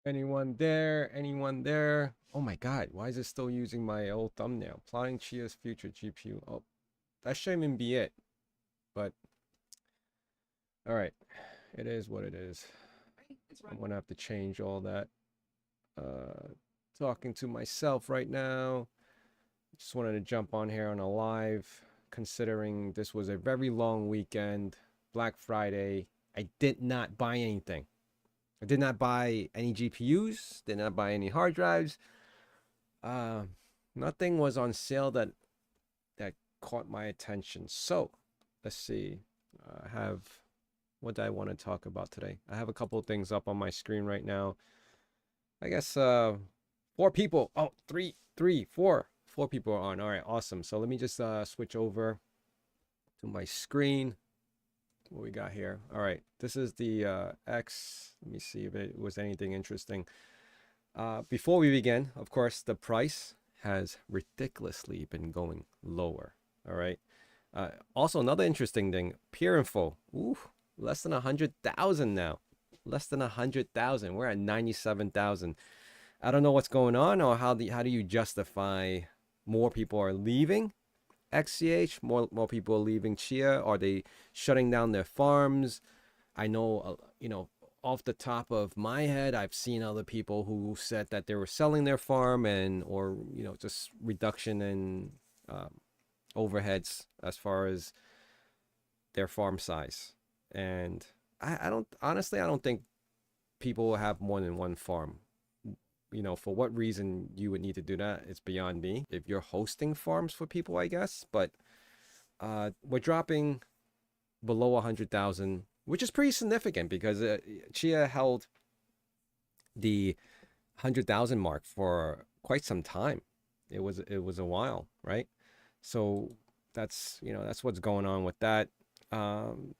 Anyone there? Anyone there? Oh my God, why is it still using my old thumbnail? Plotting Chia's future GPU. Oh, that shouldn't even be it. But all right, it is what it is. I'm gonna have to change all that. Talking to myself right now. Just wanted to jump on here on a live, considering this was a very long weekend, Black Friday. I did not buy anything. I did not buy any GPUs, did not buy any hard drives. Uh, Nothing was on sale that caught my attention. So let's see. I have what do I want to talk about today? I have a couple of things up on my screen right now. I guess four people. Oh, four people are on. All right, awesome. So let me just switch over to my screen. What we got here? All right, this is the X. Let me see if it was anything interesting. Before we begin, of course, the price has ridiculously been going lower. All right. Also, another interesting thing, peer info. Ooh, less than 100,000 now. Less than 100,000. We're at 97,000. I don't know what's going on, or how do you justify more people are leaving XCH? More people are leaving Chia. Are they shutting down their farms? I know, off the top of my head, I've seen other people who said that they were selling their farm, and or just reduction in overheads as far as their farm size. And I don't honestly, I don't think people will have more than one farm. For what reason you would need to do that, it's beyond me. If you're hosting farms for people, I guess. But we're dropping below 100,000, which is pretty significant because Chia held the 100,000 mark for quite some time. It was a while, right? So that's what's going on with that. Um,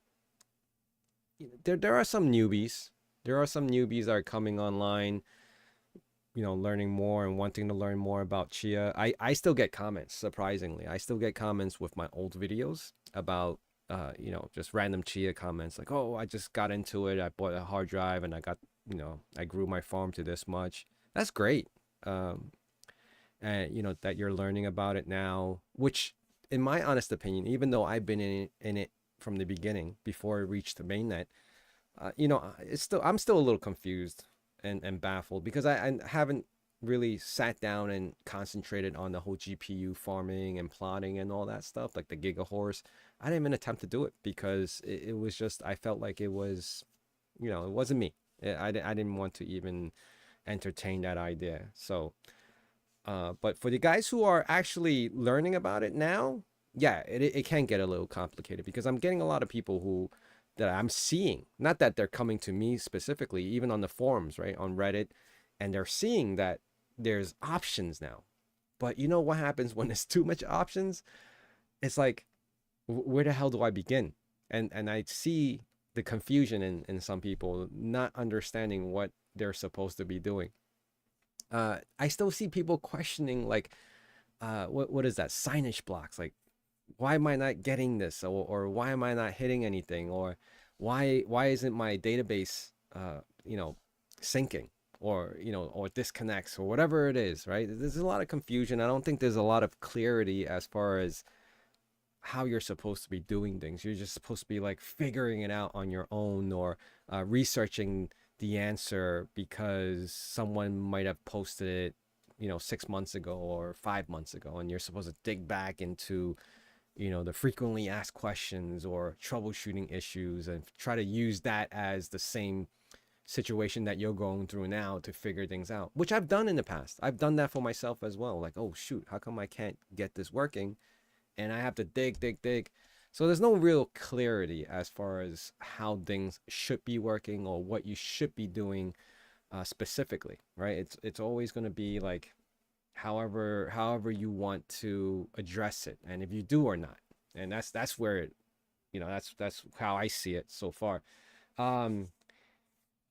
there are some newbies. There are some newbies that are coming online, learning more and wanting to learn more about Chia. I still get comments, surprisingly. I still get comments with my old videos about, just random Chia comments like, oh, I just got into it. I bought a hard drive and I grew my farm to this much. That's great. Um, and, that you're learning about it now, which, in my honest opinion, even though I've been in it from the beginning before it reached the mainnet, I'm still a little confused and baffled because I haven't really sat down and concentrated on the whole GPU farming and plotting and all that stuff, like the Giga Horse. I didn't even attempt to do it because it was just, I felt like it was, it wasn't me. I didn't want to even entertain that idea. So, but for the guys who are actually learning about it now, yeah, it can get a little complicated because I'm getting a lot of people who that I'm seeing, not that they're coming to me specifically, even on the forums, right, on Reddit, and they're seeing that there's options now. But you know what happens when there's too much options? It's like, where the hell do I begin? And I see the confusion in some people not understanding what they're supposed to be doing. I still see people questioning, like, what is that, signage blocks? Like, why am I not getting this, or why am I not hitting anything, or why isn't my database syncing, or disconnects, or whatever it is, right? There's a lot of confusion. I don't think there's a lot of clarity as far as how you're supposed to be doing things. You're just supposed to be like figuring it out on your own, or researching the answer because someone might have posted it 6 months ago or 5 months ago, and you're supposed to dig back into the frequently asked questions or troubleshooting issues and try to use that as the same situation that you're going through now to figure things out, which I've done in the past. I've done that for myself as well. Like, oh shoot, how come I can't get this working? And I have to dig. So there's no real clarity as far as how things should be working or what you should be doing specifically, right? It's always going to be like however you want to address it, and if you do or not. And that's where it, that's how I see it so far. um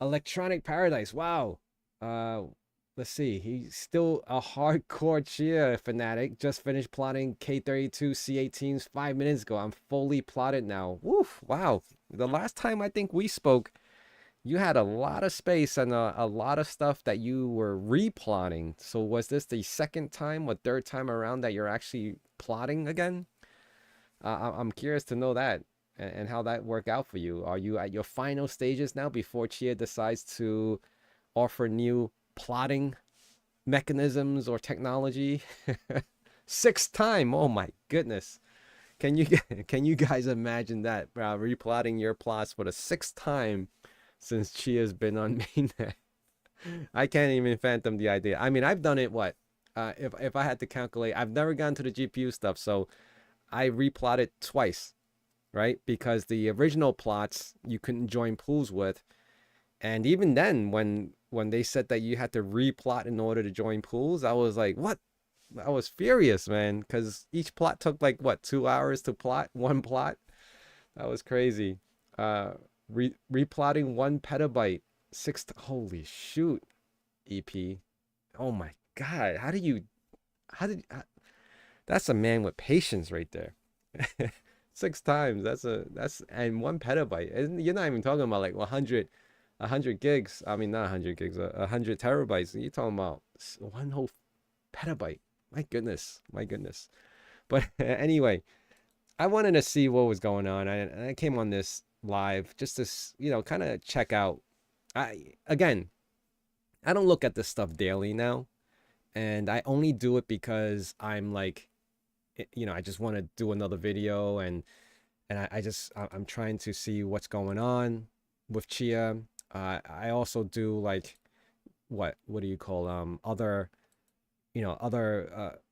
Electronic Paradise, wow. uh let's see, he's still a hardcore Chia fanatic. Just finished plotting K32 C18s 5 minutes ago. I'm fully plotted now. Woof, wow. The last time I think we spoke, You had a lot of space and a lot of stuff that you were replotting. So was this the second time or third time around that you're actually plotting again? I'm curious to know that and how that worked out for you. Are you at your final stages now before Chia decides to offer new plotting mechanisms or technology? Sixth time. Oh my goodness. Can you can you guys imagine that, bro? Replotting your plots for the sixth time since Chia's been on mainnet. I can't even fathom the idea. I mean, I've done it what? If I had to calculate, I've never gone to the GPU stuff, so I replotted twice, right? Because the original plots you couldn't join pools with, and even then, when they said that you had to replot in order to join pools, I was like, what? I was furious, man, because each plot took like what, 2 hours to plot one plot. That was crazy. Replotting 1 petabyte, holy shoot, EP. Oh my God, how did, that's a man with patience right there. 6 times, and 1 petabyte. And you're not even talking about like 100 gigs. I mean, not 100 gigs, 100 terabytes. You're talking about one whole petabyte. My goodness, my goodness. But anyway, I wanted to see what was going on. I came on this live just to, kind of check out. Again, I don't look at this stuff daily now, and I only do it because I'm like, I just want to do another video, and I'm trying to see what's going on with Chia. I also do like what do you call other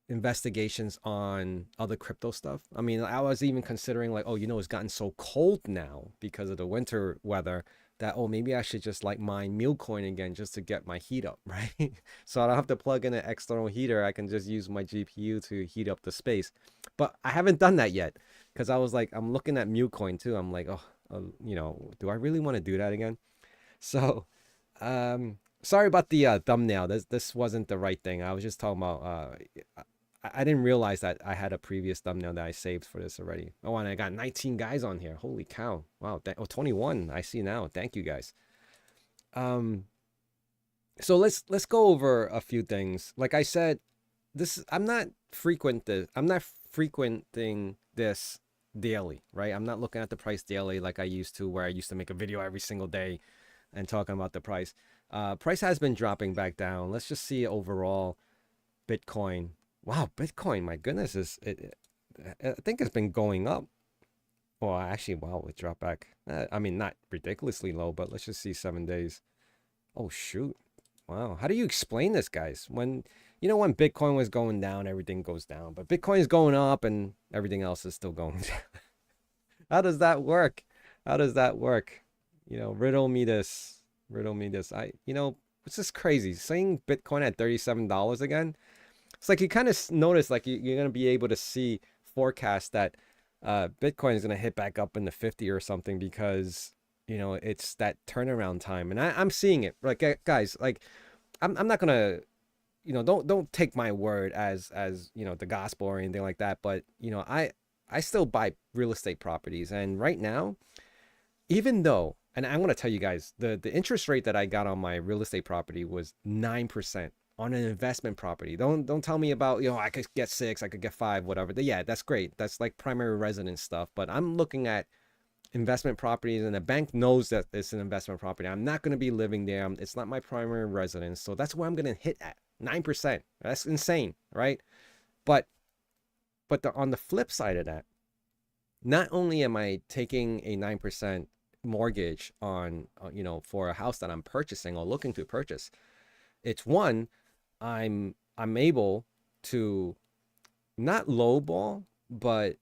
investigations on other crypto stuff. I mean, I was even considering like, oh, it's gotten so cold now because of the winter weather that, oh, maybe I should just like mine Coin again just to get my heat up, right? So I don't have to plug in an external heater. I can just use my GPU to heat up the space. But I haven't done that yet because I was like, I'm looking at Coin too. I'm like, do I really want to do that again? So, sorry about the thumbnail. This wasn't the right thing. I was just talking about. I didn't realize that I had a previous thumbnail that I saved for this already. Oh, and I got 19 guys on here. Holy cow! Wow. 21. I see now. Thank you guys. So let's go over a few things. Like I said, I'm not frequenting this daily, right? I'm not looking at the price daily like I used to, where I used to make a video every single day and talking about the price. Price has been dropping back down. Let's just see overall Bitcoin. Wow, Bitcoin, my goodness, I think it's been going up. Well, actually, wow, it dropped back. I mean, not ridiculously low, but let's just see 7 days. Oh, shoot. Wow. How do you explain this, guys? When Bitcoin was going down, everything goes down, but Bitcoin is going up and everything else is still going down. How does that work? How does that work? Riddle me this. Riddle me this. It's just crazy. Seeing Bitcoin at $37 again. It's like you kind of notice like you're going to be able to see forecast that Bitcoin is going to hit back up in the 50 or something because, it's that turnaround time. And I'm seeing it. Like, guys, like I'm not going to, don't take my word as the gospel or anything like that. But, I still buy real estate properties. And right now, even though, and I'm going to tell you guys, the interest rate that I got on my real estate property was 9% on an investment property. Don't tell me about, I could get 6, I could get 5, whatever. Yeah, that's great. That's like primary residence stuff. But I'm looking at investment properties, and the bank knows that it's an investment property. I'm not going to be living there. It's not my primary residence. So that's where I'm going to hit at 9%. That's insane, right? But on the flip side of that, not only am I taking a 9% mortgage on, for a house that I'm purchasing or looking to purchase, it's one, I'm able to not lowball, but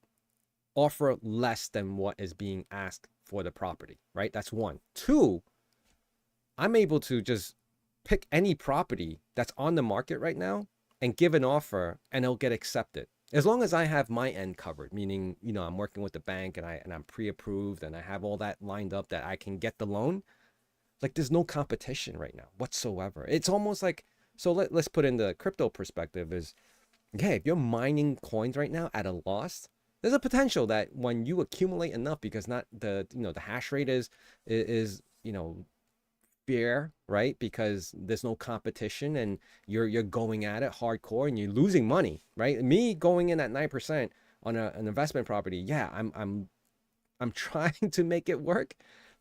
offer less than what is being asked for the property, right? That's one. Two, I'm able to just pick any property that's on the market right now and give an offer, and it'll get accepted. As long as I have my end covered, meaning, I'm working with the bank and I'm pre-approved and I have all that lined up that I can get the loan. Like, there's no competition right now whatsoever. It's almost like, so let's put in the crypto perspective is, okay, if you're mining coins right now at a loss, there's a potential that when you accumulate enough, because not the hash rate is fear, right? Because there's no competition and you're going at it hardcore and you're losing money, right? Me going in at 9% on an investment property, yeah, I'm trying to make it work,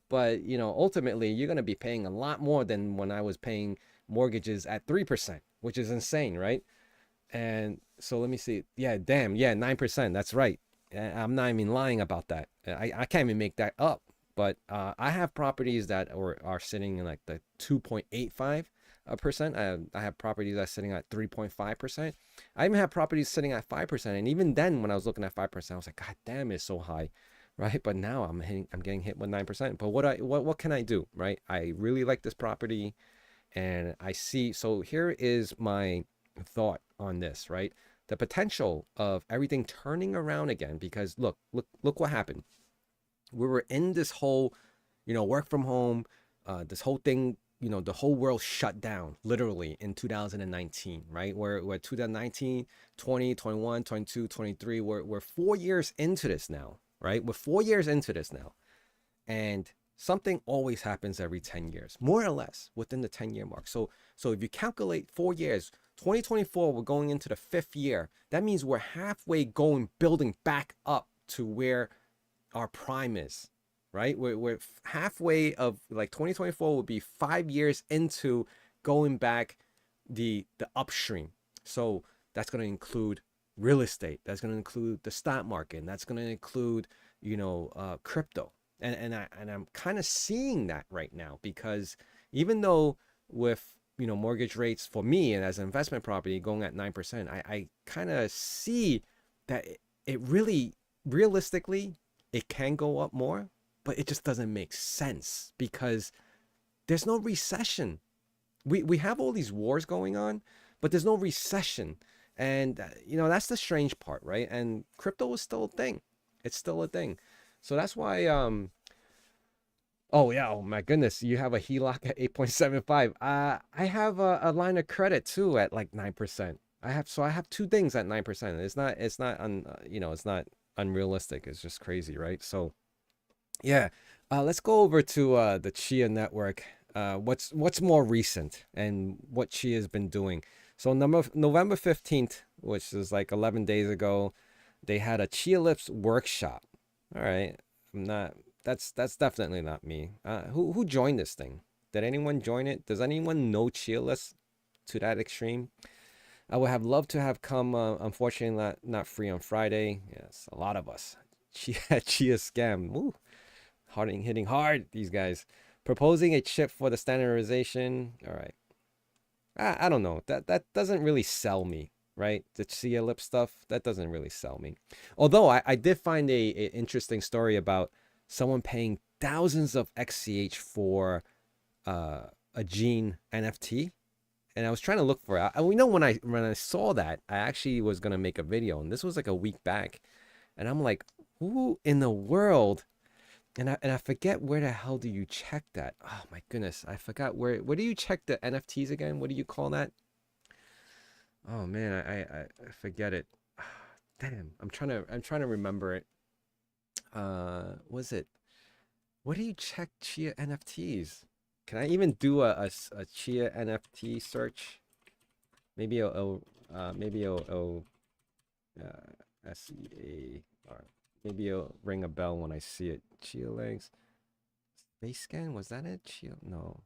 but ultimately you're gonna be paying a lot more than when I was paying mortgages at 3%, which is insane, right? And so let me see. Yeah, damn, yeah, 9%. That's right. I'm not even lying about that. I can't even make that up. But I have properties that are sitting in like the 2.85%. I have properties that are sitting at 3.5%. I even have properties sitting at 5%. And even then, when I was looking at 5%, I was like, God damn, it's so high, right? But now I'm getting hit with 9%. But what can I do, right? I really like this property, and I see. So here is my thought on this, right? The potential of everything turning around again, because look what happened. We were in this whole, work from home, this whole thing, the whole world shut down literally in 2019, right? We're 2019, 20, 21, 22, 23. We're 4 years into this now, right? We're 4 years into this now. And something always happens every 10 years, more or less within the 10-year mark. So if you calculate 4 years, 2024, we're going into the 5th year. That means we're halfway building back up to where our prime is, right? We're halfway of, like, 2024 will be 5 years into going back the upstream. So that's going to include real estate. That's going to include the stock market. And that's going to include, crypto. And I'm kind of seeing that right now, because even though with, mortgage rates for me and as an investment property going at 9%, I kind of see that it really, realistically, it can go up more, but it just doesn't make sense because there's no recession. We have all these wars going on, but there's no recession. And, that's the strange part, right? And crypto is still a thing. It's still a thing. So that's why, oh yeah, oh my goodness, you have a HELOC at 8.75. I have a line of credit too at like 9%. I have two things at 9%. It's not unrealistic. It's just crazy, right? So yeah, let's go over to the Chia network. What's more recent and what Chia has been doing. So November 15th, which is like 11 days ago, they had a Chia Lips workshop. All right, that's definitely not me. Who joined this thing? Did anyone join it? Does anyone know Chia Lips to that extreme? I would have loved to have come. Unfortunately, not free on Friday. Yes, a lot of us. Chia scam. Woo. Hitting hard, these guys. Proposing a chip for the standardization. All right. I don't know. That doesn't really sell me, right? The Chia Lip stuff, that doesn't really sell me. Although I did find a interesting story about someone paying thousands of XCH for a Gene NFT. And I was trying to look for it. When I saw that, I actually was gonna make a video, and this was like a week back. And I'm like, who in the world? And I forget, where the hell do you check that? Oh my goodness, I forgot where do you check the NFTs again? What do you call that? Oh man, I forget it. Damn, I'm trying to remember it. Was it? What do you check Chia NFTs? Can I even do a Chia NFT search? Maybe it'll SEA, or maybe it'll ring a bell when I see it. Chia Links. Face scan, was that it? Chia, no.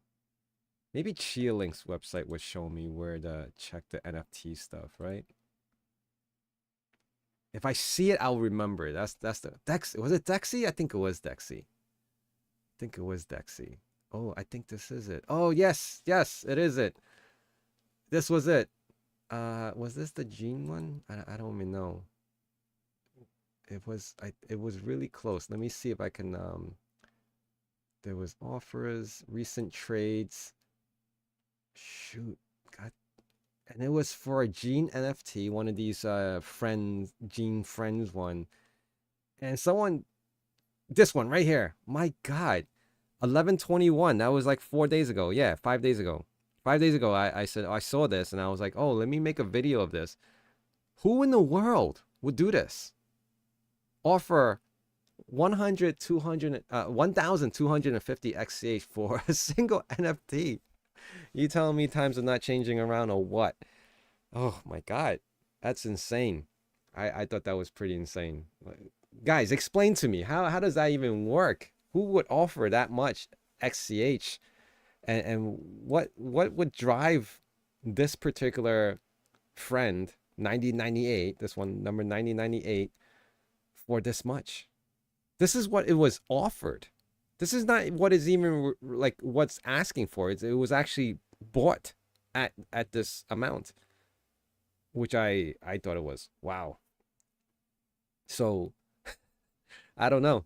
Maybe Chia Link's website would show me where to check the NFT stuff, right? If I see it, I'll remember it. That's the Dex. Was it Dexy? I think it was Dexy. Oh, I think this is it. Oh yes, it is it. This was it. Was this the Gene one? I don't even know. It was really close. Let me see if I can there was offers, recent trades. Shoot. God. And it was for a Gene NFT, one of these Gene Friends one. And this one right here. My God. 11/21. That was like 4 days ago. Yeah, 5 days ago. 5 days ago, I said, I saw this and I was like, oh, let me make a video of this. Who in the world would do this? Offer 100, 200, 1,250 XCH for a single NFT. You telling me times are not changing around or what? Oh my God, that's insane. I thought that was pretty insane. Guys, explain to me how does that even work? Who would offer that much XCH? And what would drive this particular friend 9098, this one number 9098 for this much? This is what it was offered. This is not what is even like what's asking for. It was actually bought at this amount, which I thought it was. Wow. So I don't know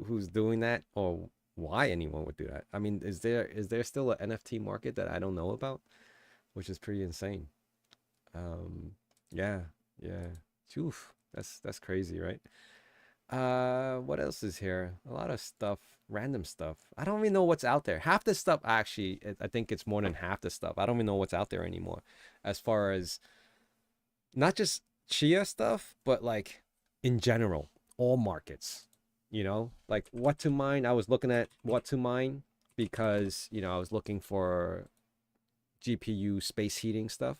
who's doing that or why anyone would do that. I mean, is there still an NFT market that I don't know about, which is pretty insane. Um, yeah, yeah. Oof, that's crazy, right? What else is here? A lot of stuff, random stuff. I don't even know what's out there. Half the stuff actually, I think it's more than half the stuff. I don't even know what's out there anymore, as far as not just Chia stuff, but like in general, all markets. Like what to mine. I was looking at what to mine because, I was looking for GPU space heating stuff.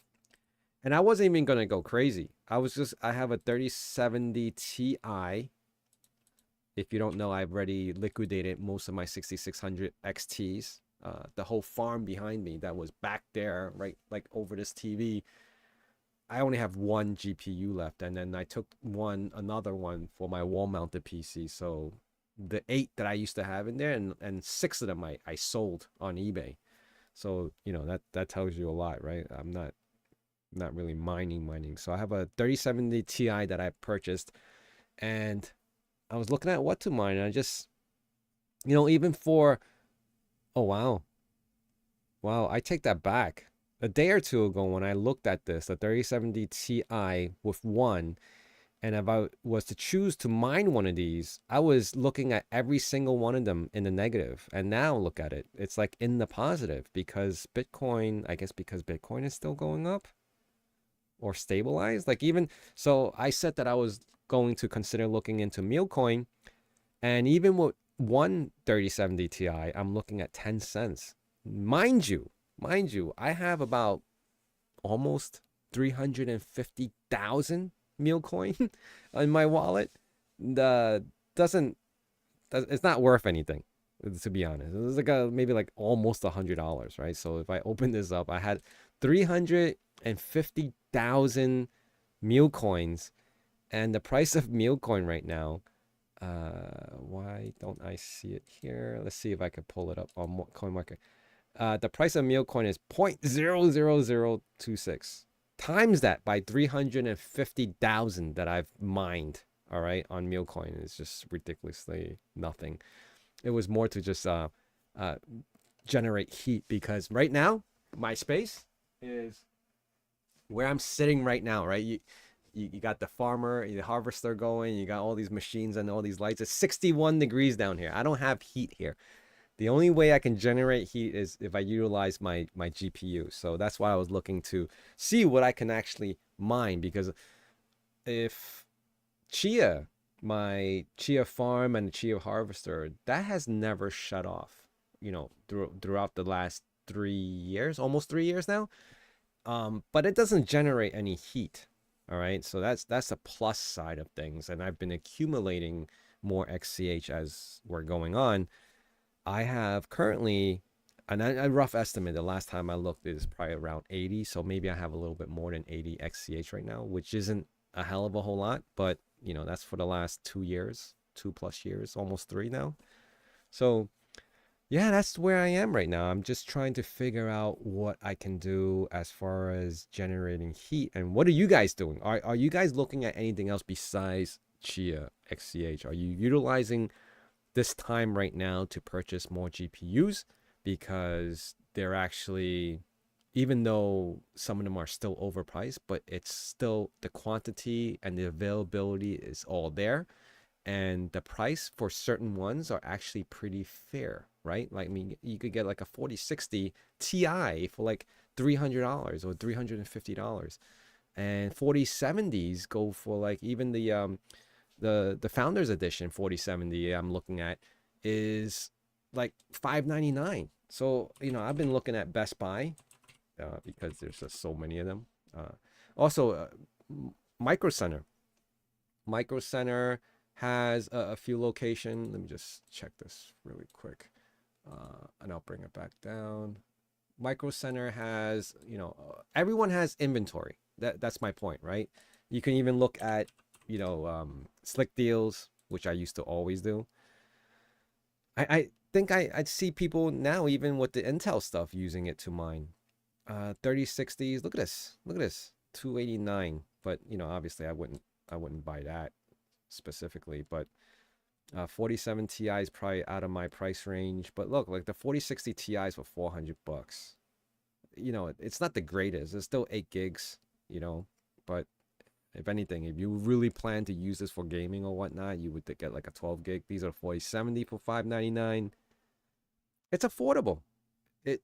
And I wasn't even gonna go crazy. I have a 3070 Ti. If you don't know, I've already liquidated most of my 6600 XTs. The whole farm behind me that was back there, right, like over this TV. I only have one GPU left, and then I took another one for my wall-mounted PC. So the 8 that I used to have in there, and 6 of them I sold on eBay. So that tells you a lot, right? I'm not really mining. So I have a 3070 Ti that I purchased, and I was looking at what to mine, and I just, even for, oh wow, I take that back. A day or two ago, when I looked at this, the 3070 Ti with one, and if I was to choose to mine one of these, I was looking at every single one of them in the negative. And now look at it. It's like in the positive because Bitcoin, I guess because Bitcoin is still going up or stabilized. Like even, so I said that I was going to consider looking into Mealcoin. And even with one 3070 Ti, I'm looking at 10 cents. Mind you, I have about almost 350,000 Mealcoin in my wallet. The doesn't It's not worth anything, to be honest. It was like maybe like almost $100, right? So if I open this up, I had 350,000 Mealcoins, and the price of Mealcoin right now. Why don't I see it here? Let's see if I could pull it up on CoinMarket. The price of Mealcoin is 0.00026. Times that by 350,000 that I've mined, all right, on Mealcoin is just ridiculously nothing. It was more to just generate heat, because right now my space is where I'm sitting right now, right? You got the farmer, the harvester going, you got all these machines and all these lights. It's 61 degrees down here. I don't have heat here. The only way I can generate heat is if I utilize my GPU. So that's why I was looking to see what I can actually mine, because if my Chia farm and the Chia harvester, that has never shut off, throughout the last 3 years, almost 3 years now. But it doesn't generate any heat. All right. So that's a plus side of things. And I've been accumulating more XCH as we're going on. I have currently, and a rough estimate, the last time I looked is probably around 80. So maybe I have a little bit more than 80 XCH right now, which isn't a hell of a whole lot, but that's for the last 2 years, 2+ years, almost 3 now. So yeah, that's where I am right now. I'm just trying to figure out what I can do as far as generating heat. And what are you guys doing? Are you guys looking at anything else besides Chia XCH? Are you utilizing this time right now to purchase more GPUs, because they're actually, even though some of them are still overpriced, but it's still the quantity and the availability is all there, and the price for certain ones are actually pretty fair, right? Like, I mean, you could get like a 4060 Ti for like $300 or $350, and 4070s go for like, even The founders edition 4070 I'm looking at is like $599. So, I've been looking at Best Buy because there's just so many of them. Also, Micro Center. Micro Center has a few locations. Let me just check this really quick, and I'll bring it back down. Micro Center has, everyone has inventory. That's my point, right? You can even look at, Slick Deals, which I used to always do. I think I'd see people now, even with the Intel stuff, using it to mine. 3060s. Look at this. Look at this. 289. But obviously I wouldn't buy that specifically. But 47 Ti is probably out of my price range. But look, like the 4060 Ti's for $400. It's not the greatest. It's still 8 gigs. But if anything, if you really plan to use this for gaming or whatnot, you would get like a 12 gig. These are 4070 for $599. It's affordable. To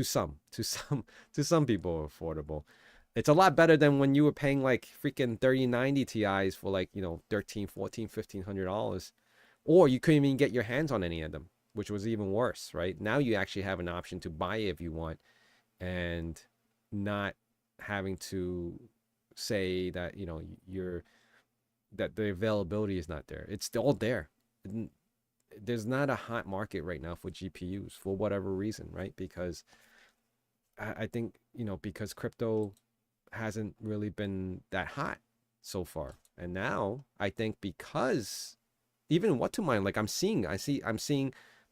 some people affordable. It's a lot better than when you were paying like freaking 3090 Ti's for like, $1,300, $1,400, $1,500. Or you couldn't even get your hands on any of them, which was even worse, right? Now you actually have an option to buy it if you want and not having to say that, that the availability is not there. It's all there. There's not a hot market right now for GPUs for whatever reason, right? Because I think, because crypto hasn't really been that hot so far. And now I think because even what to mine, like I'm seeing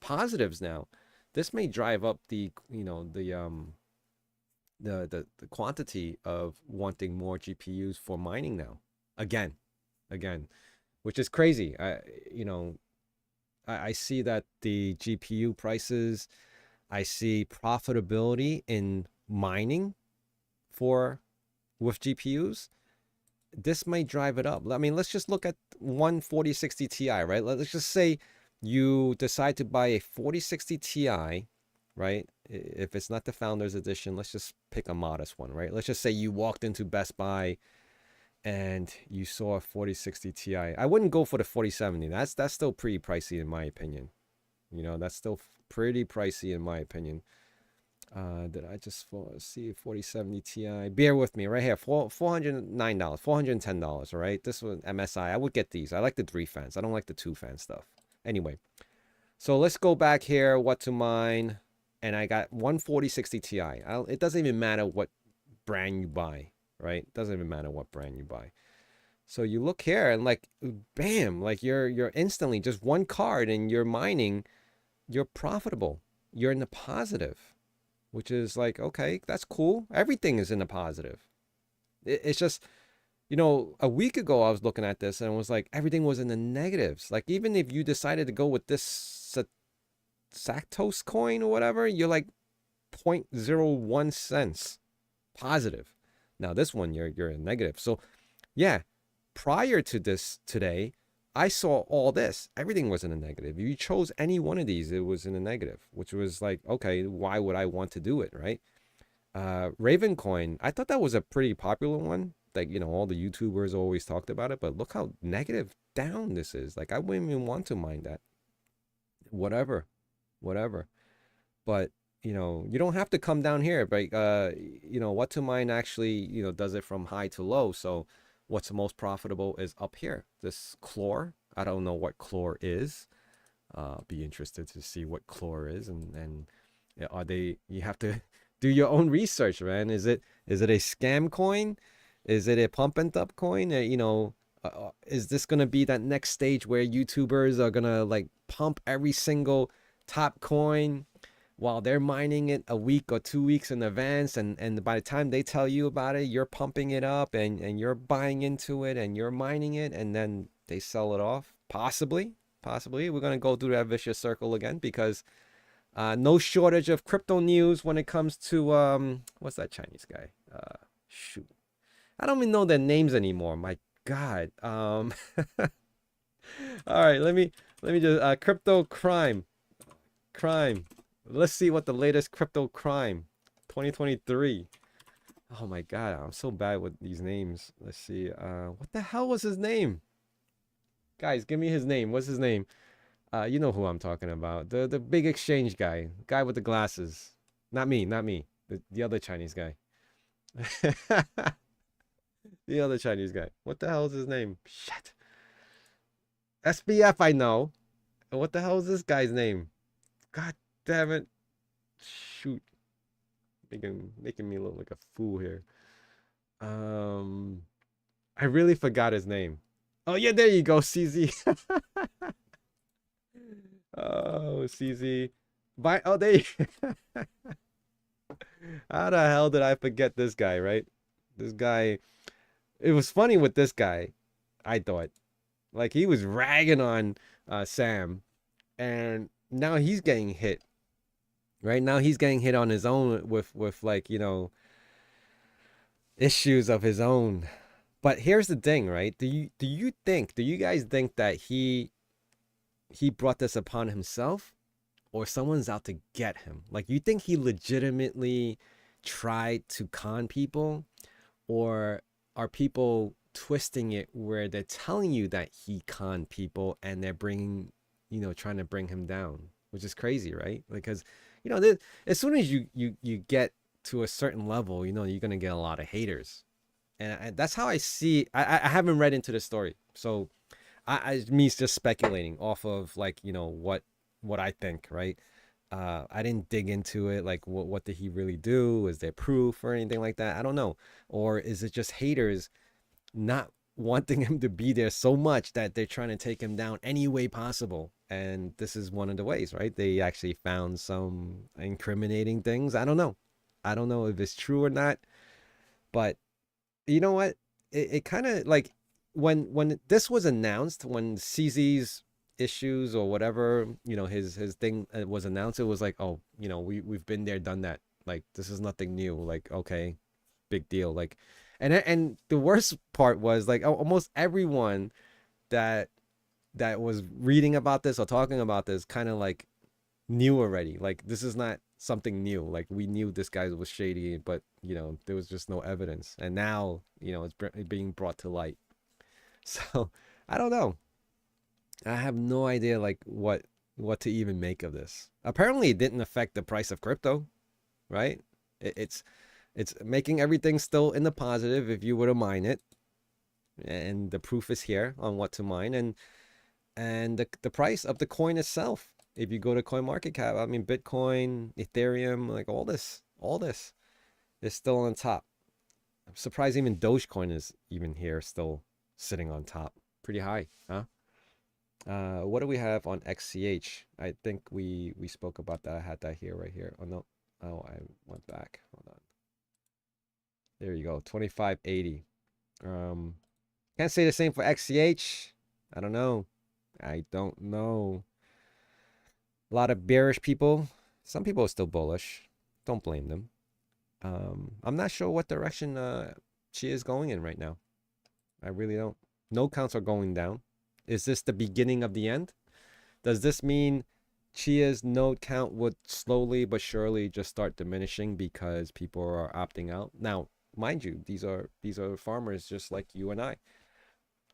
positives now. This may drive up the quantity of wanting more GPUs for mining now. Again, which is crazy. I see that the GPU prices, I see profitability in mining with GPUs. This might drive it up. I mean, let's just look at one 4060 Ti, right? Let's just say you decide to buy a 4060 Ti, right? If it's not the Founders Edition, let's just pick a modest one, right? Let's just say you walked into Best Buy and you saw a 4060 Ti. I wouldn't go for the 4070. That's still pretty pricey in my opinion. That's still pretty pricey in my opinion. Did I just see 4070 Ti? Bear with me right here. $409, $410. All right. This was MSI. I would get these. I like the 3 fans. I don't like the 2 fan stuff. Anyway, so let's go back here. What to mine? And I got one 4060 Ti. It doesn't even matter what brand you buy, right? It doesn't even matter what brand you buy. So you look here and like, bam, like you're instantly just one card and you're mining. You're profitable. You're in the positive. Which is like, okay, that's cool. Everything is in the positive. It's just, a week ago I was looking at this and it was like, everything was in the negatives. Like, even if you decided to go with this Sactos coin or whatever, you're like 0.01 cents positive. Now, this one, you're in negative. So, yeah, prior to this today, I saw all this. Everything was in a negative. If you chose any one of these, it was in a negative, which was like, okay, why would I want to do it, right? Raven coin, I thought that was a pretty popular one. Like, all the YouTubers always talked about it, but look how negative down this is. Like, I wouldn't even want to mine that. Whatever. But, you don't have to come down here. But, what to mine actually, does it from high to low. So, what's the most profitable is up here. This Chlor. I don't know what Chlor is. Be interested to see what Chlor is, and you have to do your own research, man. Is it a scam coin? Is it a pump and dump coin? Is this gonna be that next stage where YouTubers are gonna like pump every single top coin while they're mining it a week or 2 weeks in advance, and by the time they tell you about it, you're pumping it up and you're buying into it and you're mining it, and then they sell it off? Possibly we're going to go through that vicious circle again, because no shortage of crypto news when it comes to what's that Chinese guy? Shoot, I don't even know their names anymore. My God. All right, let me just crypto crime. Let's see what the latest crypto crime 2023. Oh my God, I'm so bad with these names. Let's see. What the hell was his name? Guys, give me his name. What's his name? You know who I'm talking about. The big exchange guy with the glasses. Not me, not me. The other Chinese guy. The other Chinese guy. What the hell is his name? Shit. SBF, I know. What the hell is this guy's name? God damn it. Shoot. Making me look like a fool here. I really forgot his name. Oh yeah, there you go, CZ. Oh, CZ. Oh, there you... How the hell did I forget this guy, right? This guy. It was funny with this guy, I thought. Like, he was ragging on Sam, and now he's getting hit. Right now he's getting hit on his own with like, issues of his own. But here's the thing, right? Do you guys think that he brought this upon himself, or someone's out to get him? Like, you think he legitimately tried to con people, or are people twisting it where they're telling you that he conned people and they're trying to bring him down, which is crazy, right? Because, as soon as you get to a certain level, you're going to get a lot of haters. And that's how I see. I haven't read into the story, so me just speculating off of, like, what I think, right? I didn't dig into it, like what did he really do? Is there proof or anything like that? I don't know. Or is it just haters not wanting him to be there so much that they're trying to take him down any way possible? And this is one of the ways, right? They actually found some incriminating things. I don't know. I don't know if it's true or not, but you know what? It kind of, like, when this was announced, when CZ's issues or whatever, his thing was announced, it was like, oh, we've been there, done that. Like, this is nothing new. Like, okay, big deal. Like, and the worst part was, like, almost everyone that was reading about this or talking about this kind of, like, knew already. Like, this is not something new. Like, we knew this guy was shady, but there was just no evidence, and now it's being brought to light. So I don't know. I have no idea, like, what to even make of this. Apparently it didn't affect the price of crypto, right? It's making everything still in the positive if you were to mine it, and the proof is here on what to mine, and the price of the coin itself. If you go to CoinMarketCap, I mean, Bitcoin, Ethereum, like, all this is still on top. I'm surprised even Dogecoin is even here, still sitting on top. Pretty high, huh? What do we have on XCH? I think we spoke about that. I had that here, right here. Oh no. Oh, I went back. Hold on. There you go. 2580. Can't say the same for XCH. I don't know. I don't know. A lot of bearish people. Some people are still bullish. Don't blame them. I'm not sure what direction Chia is going in right now. I really don't. No counts are going down. Is this the beginning of the end? Does this mean Chia's node count would slowly but surely just start diminishing because people are opting out? Now, mind you, these are farmers just like you and I.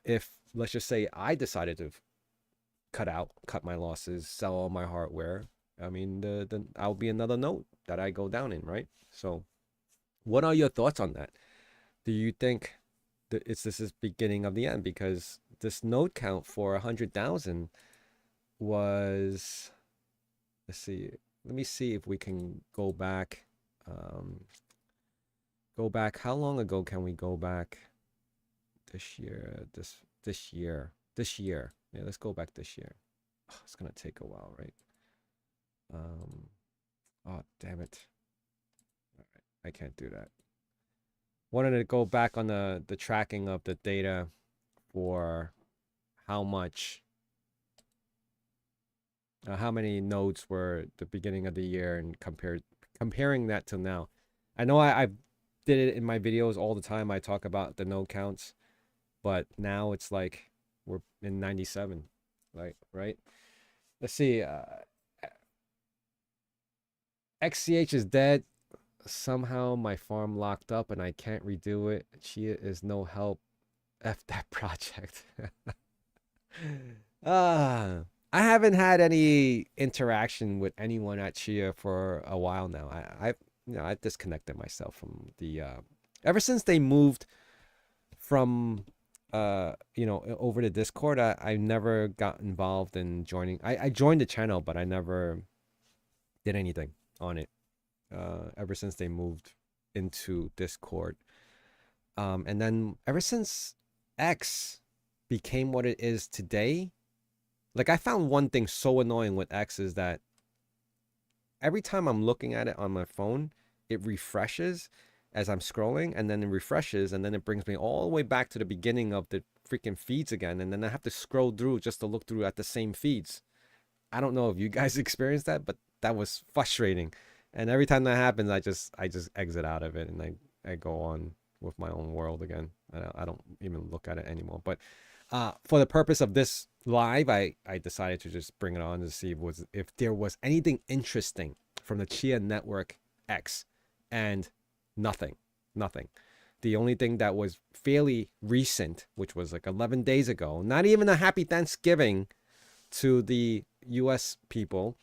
If, let's just say, I decided to cut my losses, sell all my hardware, I mean, I'll be another node that I go down in, right? So, what are your thoughts on that? Do you think that this is beginning of the end? Because this node count for 100,000 was, let's see, let me see if we can go back. How long ago can we go back? This year. Yeah, let's go back this year. Oh, it's gonna take a while, right? Oh, damn it. All right, I can't do that. Wanted to go back on the tracking of the data for how many nodes were the beginning of the year, and comparing that to now. I know I did it in my videos all the time. I talk about the node counts, but now it's like we're in 97, like, right? Let's see. XCH is dead. Somehow my farm locked up and I can't redo it. Chia is no help. F that project. Uh, I haven't had any interaction with anyone at Chia for a while now. I disconnected myself from the ever since they moved from over to Discord. I never got involved in joining. I joined the channel, but I never did anything on it. Ever since they moved into Discord. And then ever since X became what it is today, like I found one thing so annoying with X is that every time I'm looking at it on my phone, it refreshes as I'm scrolling, and then it refreshes, and then it brings me all the way back to the beginning of the freaking feeds again, and then I have to scroll through just to look through at the same feeds. I don't know if you guys experienced that, but that was frustrating. And every time that happens, I just exit out of it and I go on with my own world again. I don't even look at it anymore. But for the purpose of this live, I decided to just bring it on to see if there was anything interesting from the Chia Network X, and nothing. The only thing that was fairly recent, which was like 11 days ago, not even a happy Thanksgiving to the U.S. people.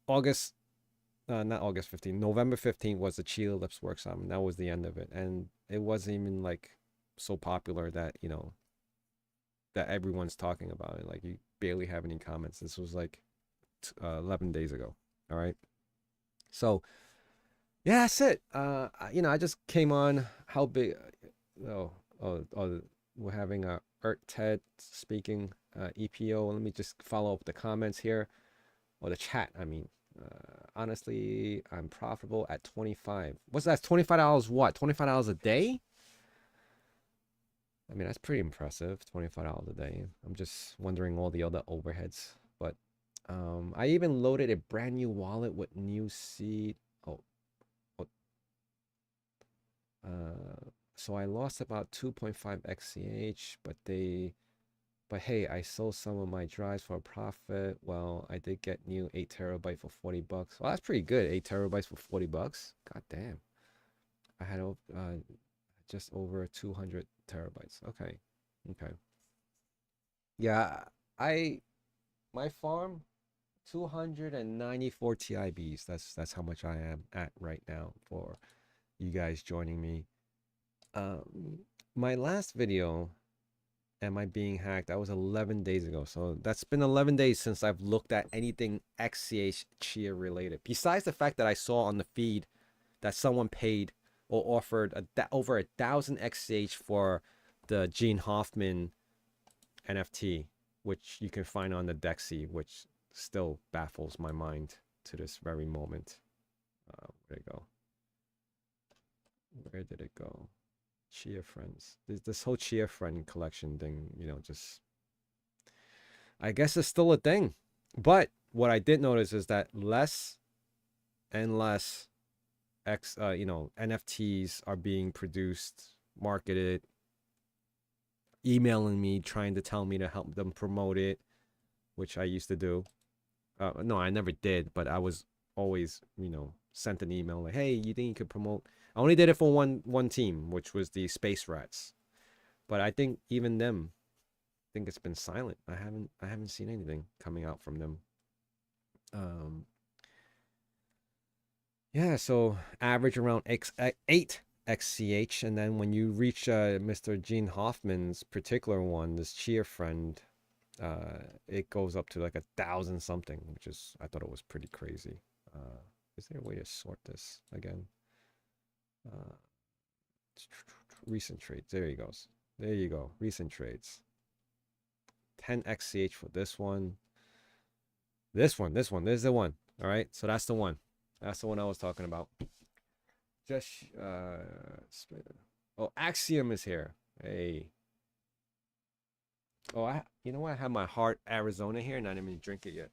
Not August 15th, November 15th was the Chia Lips Workshop, and that was the end of it. And it wasn't even like so popular that, that everyone's talking about it. Like you barely have any comments. This was like 11 days ago. All right. So yeah, that's it. I just came on. How big? Oh, we're having a Ted speaking EPO. Let me just follow up the comments here, or the chat. I mean, honestly, I'm profitable at 25. What's that? $25 what? $25 a day? I mean, that's pretty impressive. $25 a day. I'm just wondering all the other overheads. But I even loaded a brand new wallet with new seed. Oh, so I lost about 2.5 XCH, but hey, I sold some of my drives for a profit. Well, I did get new 8 terabyte for $40. Well, that's pretty good. 8 terabytes for $40. God damn. I had just over 200 terabytes. Okay. Okay. Yeah, I my farm 294 TIBs. That's how much I am at right now for you guys joining me. My last video, am I being hacked? That was 11 days ago. So that's been 11 days since I've looked at anything XCH Chia related. Besides the fact that I saw on the feed that someone paid or offered over 1,000 XCH for the Gene Hoffman NFT, which you can find on the Dexy, which still baffles my mind to this very moment. Where'd it go? Where did it go? Chia friends. This whole Chia friend collection thing, just I guess it's still a thing. But what I did notice is that less and less NFTs are being produced, marketed, emailing me, trying to tell me to help them promote it, which I used to do. No, I never did, but I was always, sent an email like, "Hey, you think you could promote?" I only did it for one team, which was the Space Rats. But I think even them, I think it's been silent. I haven't seen anything coming out from them. Yeah, so average around 8 XCH, and then when you reach Mr. Gene Hoffman's particular one, this Chia friend, it goes up to like 1,000 something, which is, I thought it was pretty crazy. Is there a way to sort this again? Recent trades. There he goes. There you go. Recent trades. 10 XCH for this one. This one. There's the one. All right. So that's the one. That's the one I was talking about. Just Axiom is here. Hey. Oh, you know what? I have my heart Arizona here, and I didn't even drink it yet.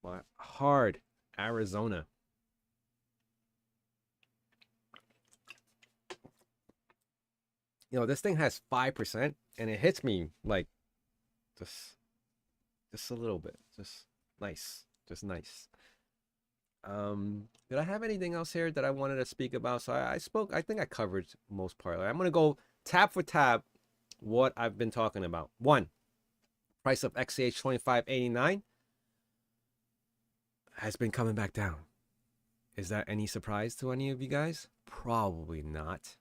My hard Arizona. This thing has 5%, and it hits me like just a little bit. Just nice. Just nice. Did I have anything else here that I wanted to speak about? So I spoke, I think I covered most part. I'm gonna go tab for tab what I've been talking about. One, price of XCH 25.89 has been coming back down. Is that any surprise to any of you guys? Probably not.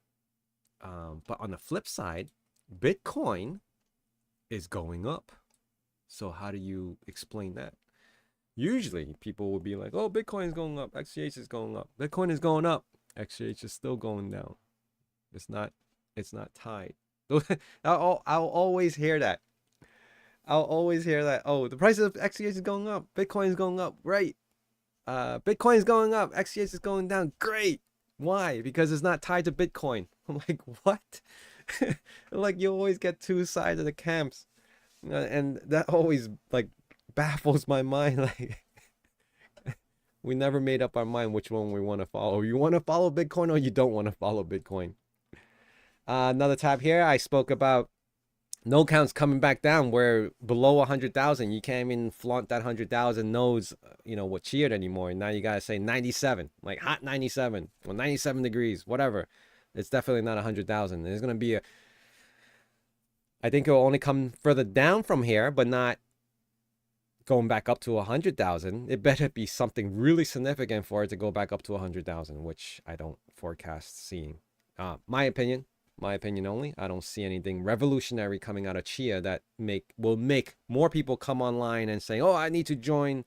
But on the flip side, Bitcoin is going up. So how do you explain that? Usually people will be like, oh, Bitcoin is going up, XCH is going up. Bitcoin is going up, XCH is still going down. It's not tied. I'll always hear that. I'll always hear that. Oh, the price of XCH is going up, Bitcoin is going up. Great. Bitcoin is going up, XCH is going down. Great. Why? Because it's not tied to Bitcoin. I'm like, what? Like, you always get two sides of the camps. And that always like baffles my mind. Like, we never made up our mind which one we want to follow. You want to follow Bitcoin or you don't want to follow Bitcoin. Another tab here, I spoke about node counts coming back down. We're below 100,000. You can't even flaunt that 100,000 nodes, with Chia anymore. And now you gotta say 97, like hot 97, or 97 degrees, whatever. It's definitely not 100,000. There's gonna be I think it'll only come further down from here, but not going back up to 100,000. It better be something really significant for it to go back up to 100,000, which I don't forecast seeing. My opinion only. I don't see anything revolutionary coming out of Chia that will make more people come online and say, oh, I need to join,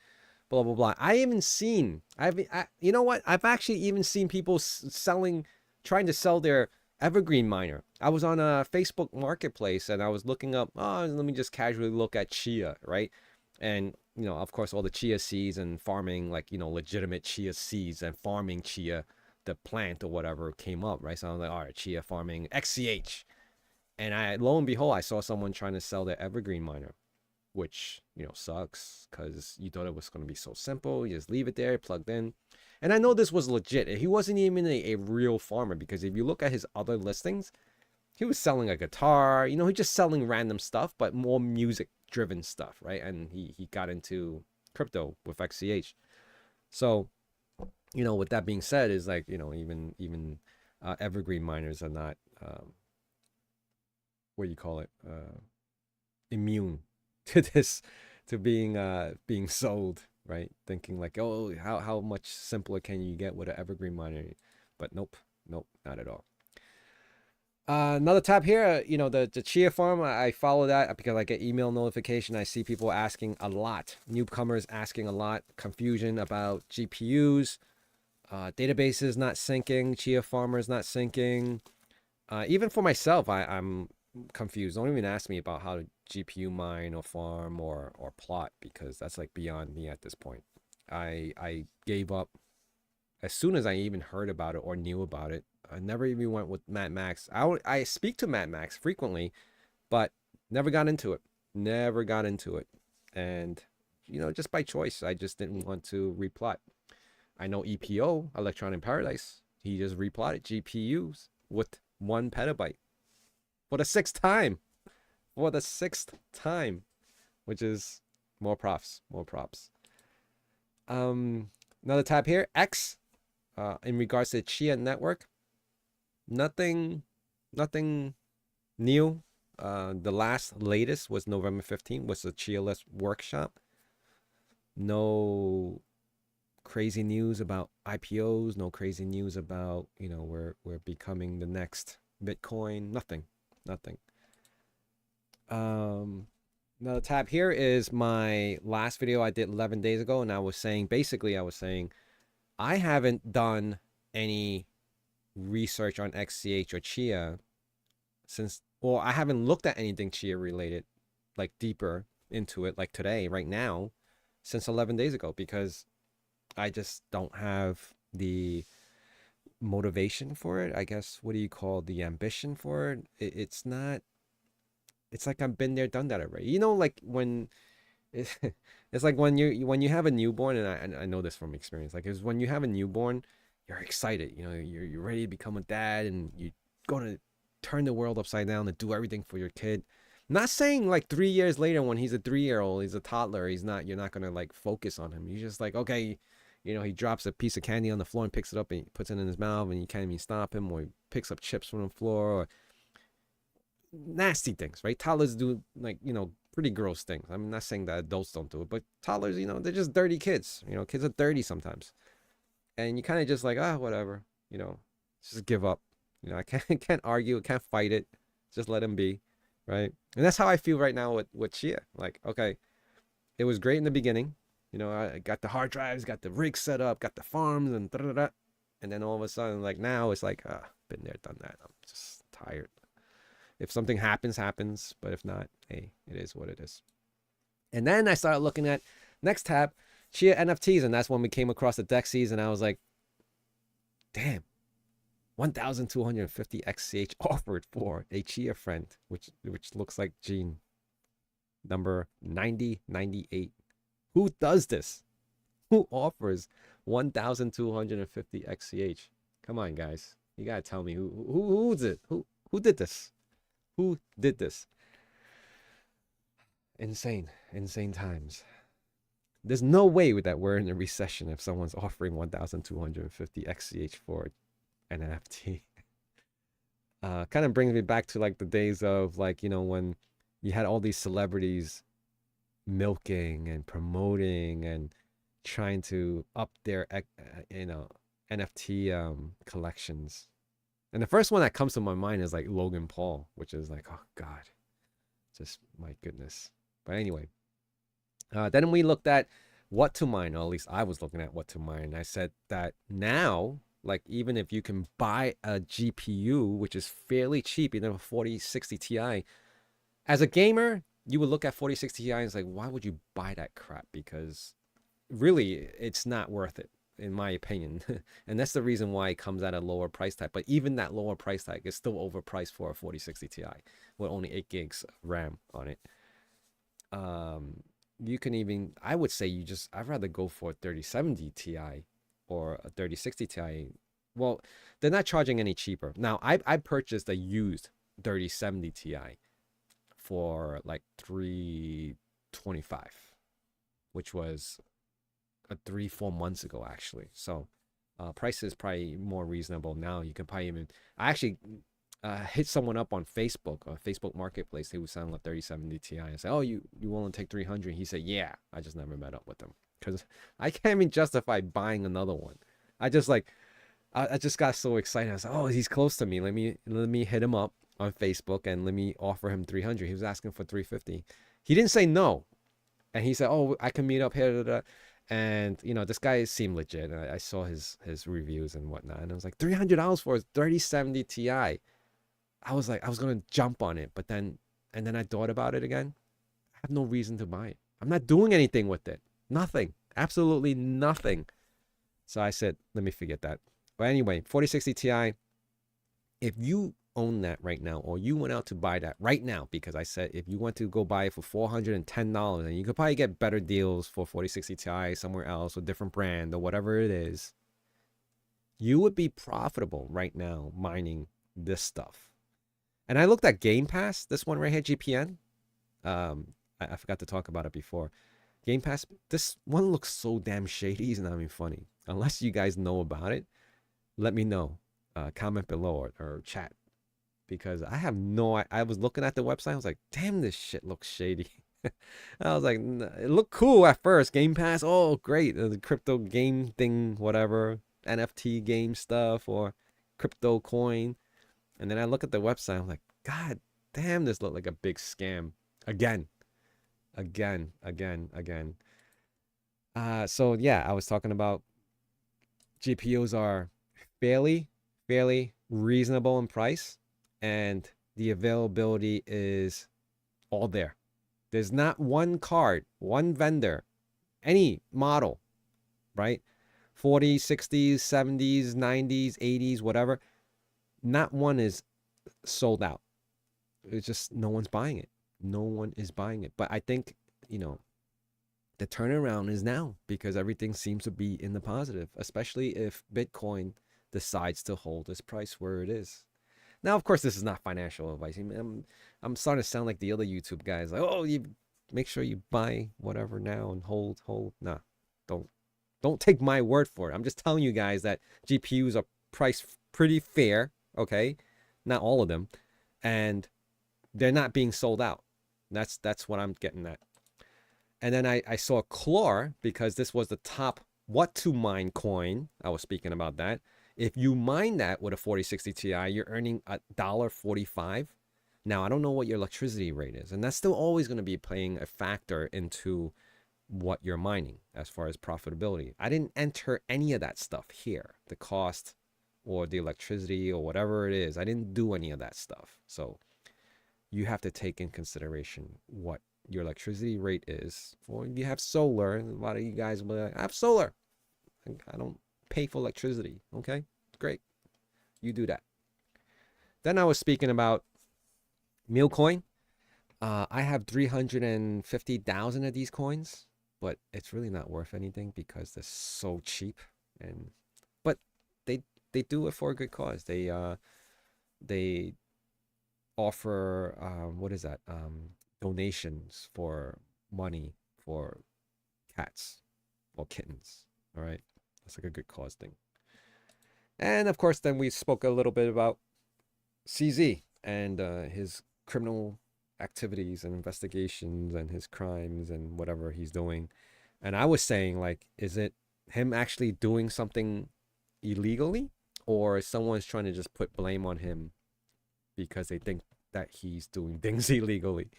blah, blah, blah. I've you know what? I've actually even seen people trying to sell their Evergreen miner. I was on a Facebook marketplace and I was looking up, let me just casually look at Chia, right? And, of course, all the Chia seeds and farming, like, legitimate Chia seeds and farming Chia, the plant or whatever, came up, right? So I was like, all right, Chia farming XCH. And lo and behold, I saw someone trying to sell their Evergreen miner, which, sucks because you thought it was going to be so simple. You just leave it there, plugged in. And I know this was legit. He wasn't even a real farmer, because if you look at his other listings, he was selling a guitar. He's just selling random stuff, but more music-driven stuff, right? And he got into crypto with XCH. So, with that being said, is like, even Evergreen miners are not, what do you call it, immune to this, to being sold. Right? Thinking like, oh, how much simpler can you get with an Evergreen miner? But nope, not at all. Another tab here, the Chia farm, I follow that because I get email notification. I see people asking a lot, newcomers asking a lot, confusion about GPUs, databases not syncing, Chia farmers not syncing. Even for myself, I'm confused. Don't even ask me about how to GPU mine or farm or plot, because that's like beyond me at this point. I gave up as soon as I even heard about it or knew about it. I never even went with Matt Max. I speak to Matt Max frequently, but never got into it. And just by choice, I just didn't want to replot. I know EPO, Electronic Paradise, he just replotted GPUs with 1 petabyte for the 6th time. Which is more props. Another tab here, X, in regards to the Chia network, nothing new. The latest was November 15th, was the Chia-less workshop. No crazy news about IPOs, no crazy news about, we're becoming the next Bitcoin, nothing. Another tab here is my last video I did 11 days ago, and I was saying I haven't done any research on XCH or Chia I haven't looked at anything Chia related, like deeper into it, like today, right now, since 11 days ago, because I just don't have the motivation for it, I guess. What do you call the ambition for it? It's not. It's like I've been there, done that already. Like when it's like when you have a newborn, and I know this from experience. Like, is when you have a newborn, you're excited. You're ready to become a dad, and you're going to turn the world upside down and do everything for your kid. Not saying like 3 years later, when he's a 3-year-old, he's a toddler, you're not gonna like focus on him. You're just like, okay, he drops a piece of candy on the floor and picks it up and he puts it in his mouth, and you can't even stop him. Or he picks up chips from the floor, or nasty things, right? Toddlers do like, pretty gross things. I'm not saying that adults don't do it, but toddlers, they're just dirty kids. Kids are dirty sometimes. And you kind of just like, whatever, just give up. I can't argue, can't fight it. Just let him be, right? And that's how I feel right now with Chia. Like, okay, it was great in the beginning. I got the hard drives, got the rig set up, got the farms, and da-da-da. And then all of a sudden, like now, it's like, been there, done that. I'm just tired. If something happens, happens. But if not, hey, it is what it is. And then I started looking at next tab, Chia NFTs, and that's when we came across the Dexies, and I was like, damn, 1,250 XCH offered for a Chia friend, which looks like Gene, number 9098. Who does this? Who offers 1,250 XCH? Come on, guys. You gotta tell me who did this? Who did this? Insane times. There's no way that we're in a recession if someone's offering 1,250 XCH for an NFT. Kind of brings me back to like the days of like, when you had all these celebrities milking and promoting and trying to up their, NFT collections. And the first one that comes to my mind is like Logan Paul, which is like, oh God, just my goodness. But anyway, then we looked at what to mine, or at least I was looking at what to mine. I said that now, like even if you can buy a GPU, which is fairly cheap, a 4060 Ti, as a gamer, you would look at 4060 Ti and it's like, why would you buy that crap? Because really, it's not worth it, in my opinion. And that's the reason why it comes at a lower price tag. But even that lower price tag is still overpriced for a 4060 Ti with only 8 gigs RAM on it. You can even, I would say I'd rather go for a 3070 Ti or a 3060 Ti. Well, they're not charging any cheaper. Now, I purchased a used 3070 Ti for like $325, which was 3-4 months ago, actually. So price is probably more reasonable now. You can probably even, I actually hit someone up on Facebook, Facebook Marketplace. They would sound like 3070 Ti. I said, oh, you willing to take 300? He said, yeah. I just never met up with them because I can't even justify buying another one. I just got so excited. I was like, oh, he's close to me. Let me hit him up on Facebook and let me offer him 300. He was asking for 350. He didn't say no. And he said, oh, I can meet up here. And, this guy seemed legit. I saw his reviews and whatnot. And I was like, $300 for a 3070 Ti. I was like, I was going to jump on it. But then I thought about it again. I have no reason to buy it. I'm not doing anything with it. Nothing. Absolutely nothing. So I said, let me forget that. But anyway, 4060 Ti, if you own that right now, or you went out to buy that right now, because I said if you went to go buy it for $410, and you could probably get better deals for 4060 Ti somewhere else, or different brand, or whatever it is, you would be profitable right now mining this stuff. And I looked at Game Pass, this one right here, GPN. I forgot to talk about it before. Game Pass, this one looks so damn shady, it's not even funny. Unless you guys know about it, let me know. Comment below or chat. Because I have I was looking at the website, I was like, damn, this shit looks shady. I was like, it looked cool at first. Game Pass, oh, great. The crypto game thing, whatever. NFT game stuff or crypto coin. And then I look at the website, I'm like, God damn, this looked like a big scam. Again. So yeah, I was talking about GPUs are fairly reasonable in price, and the availability is all there. There's not one card, one vendor, any model, right? 40s, 60s, 70s, 90s, 80s, whatever. Not one is sold out. It's just no one's buying it. No one is buying it. But I think, the turnaround is now, because everything seems to be in the positive, especially if Bitcoin decides to hold its price where it is. Now, of course, this is not financial advice. I'm starting to sound like the other YouTube guys, like, oh, you make sure you buy whatever now and hold. Nah, don't take my word for it. I'm just telling you guys that GPUs are priced pretty fair, okay? Not all of them. And they're not being sold out. That's what I'm getting at. And then I saw Clore, because this was the top what to mine coin. I was speaking about that. If you mine that with a 4060 Ti, you're earning $1.45. Now, I don't know what your electricity rate is, and that's still always going to be playing a factor into what you're mining as far as profitability. I didn't enter any of that stuff here, the cost or the electricity or whatever it is. I didn't do any of that stuff. So you have to take in consideration what your electricity rate is. Or if you have solar, a lot of you guys will be like, I have solar. I don't pay for electricity. Okay, great. You do that. Then I was speaking about Mealcoin. I have 350,000 of these coins, but it's really not worth anything because they're so cheap. And but they do it for a good cause. They offer what is that? Donations for money for cats or kittens. All right, that's like a good cause thing. And of course, then we spoke a little bit about CZ and his criminal activities and investigations and his crimes and whatever he's doing. And I was saying, like, is it him actually doing something illegally, or someone's trying to just put blame on him because they think that he's doing things illegally?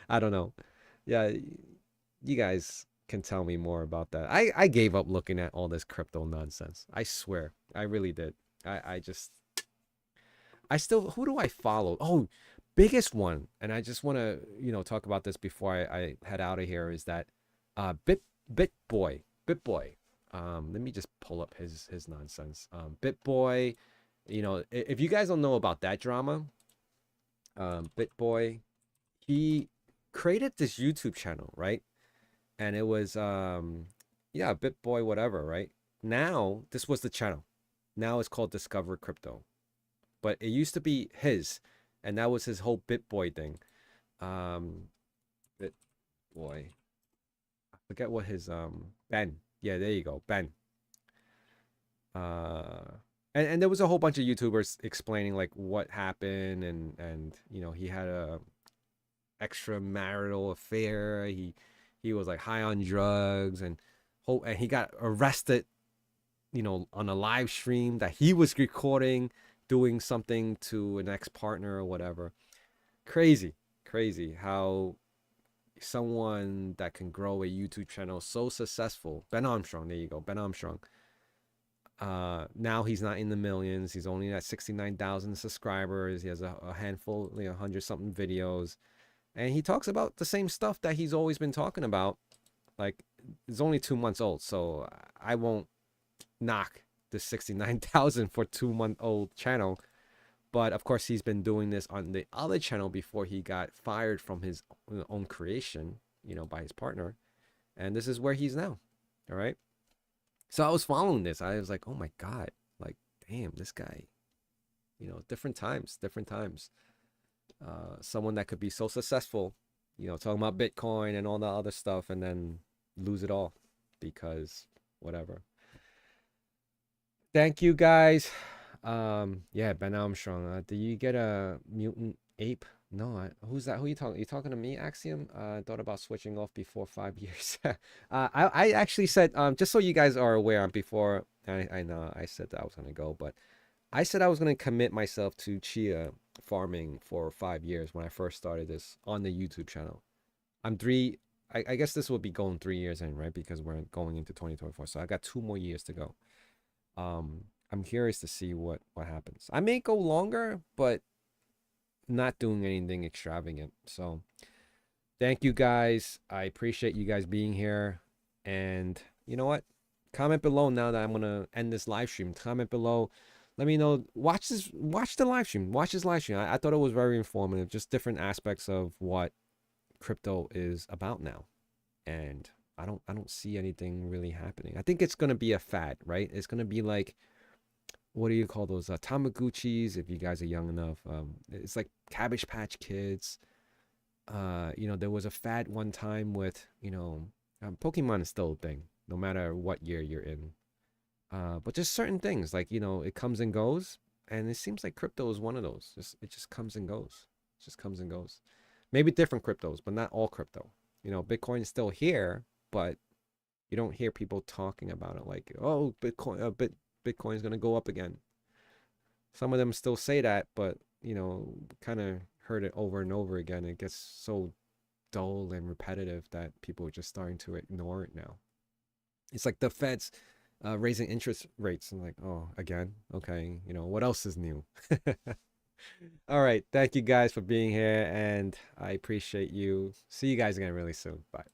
I don't know. Yeah, you guys can tell me more about that. I gave up looking at all this crypto nonsense. I swear. I really did. I still, who do I follow? Oh, biggest one, and I just want to, talk about this before I head out of here, is that BitBoy. Let me just pull up his nonsense. BitBoy, if you guys don't know about that drama, BitBoy, he created this YouTube channel, right? And it was yeah, BitBoy whatever, right? Now, this was the channel. Now it's called Discover Crypto. But it used to be his, and that was his whole BitBoy thing. BitBoy. I forget what his Ben. Yeah, there you go, Ben. And there was a whole bunch of YouTubers explaining like what happened, and he had a extramarital affair. He was like high on drugs, and he got arrested, on a live stream that he was recording doing something to an ex-partner or whatever. Crazy how someone that can grow a YouTube channel so successful. Ben Armstrong, there you go, Ben Armstrong. Now he's not in the millions. He's only at 69,000 subscribers. He has a handful, 100 something videos. And he talks about the same stuff that he's always been talking about. Like, it's only 2 months old, so I won't knock the 69,000 for 2-month-old channel. But of course, he's been doing this on the other channel before he got fired from his own creation, by his partner. And this is where he's now. All right. So I was following this. I was like, oh my God, like, damn, this guy, different times. Someone that could be so successful, talking about Bitcoin and all the other stuff, and then lose it all because whatever. Thank you guys. Yeah, Ben Armstrong. Do you get a mutant ape? No, who's that? Who you talking? You talking to me, Axiom? Thought about switching off before 5 years. I actually said, just so you guys are aware, before I know I said that I was gonna go, but I said I was gonna commit myself to Chia farming for 5 years when I first started this on the YouTube channel. I guess this will be going 3 years in, right? Because we're going into 2024, so I got 2 more years to go. I'm curious to see what happens. I may go longer, but not doing anything extravagant. So thank you guys. I appreciate you guys being here. And you know what? Comment below now that I'm gonna end this live stream. Comment below. Let me know. Watch the live stream. Watch this live stream. I thought it was very informative. Just different aspects of what crypto is about now. And I don't see anything really happening. I think it's gonna be a fad, right? It's gonna be like, what do you call those, Tamagotchis, if you guys are young enough. It's like Cabbage Patch Kids. There was a fad one time with, Pokemon is still a thing, no matter what year you're in. But just certain things, like, it comes and goes, and it seems like crypto is one of those. It just comes and goes. just comes and goes. Maybe different cryptos, but not all crypto. You know, Bitcoin is still here, but you don't hear people talking about it like, oh, Bitcoin is going to go up again. Some of them still say that, but you know, kind of heard it over and over again. It gets so dull and repetitive that people are just starting to ignore it now. It's like the Fed's raising interest rates. I'm like, oh, again? Okay, you know, what else is new? All right. Thank you guys for being here, and I appreciate you. See you guys again really soon. Bye.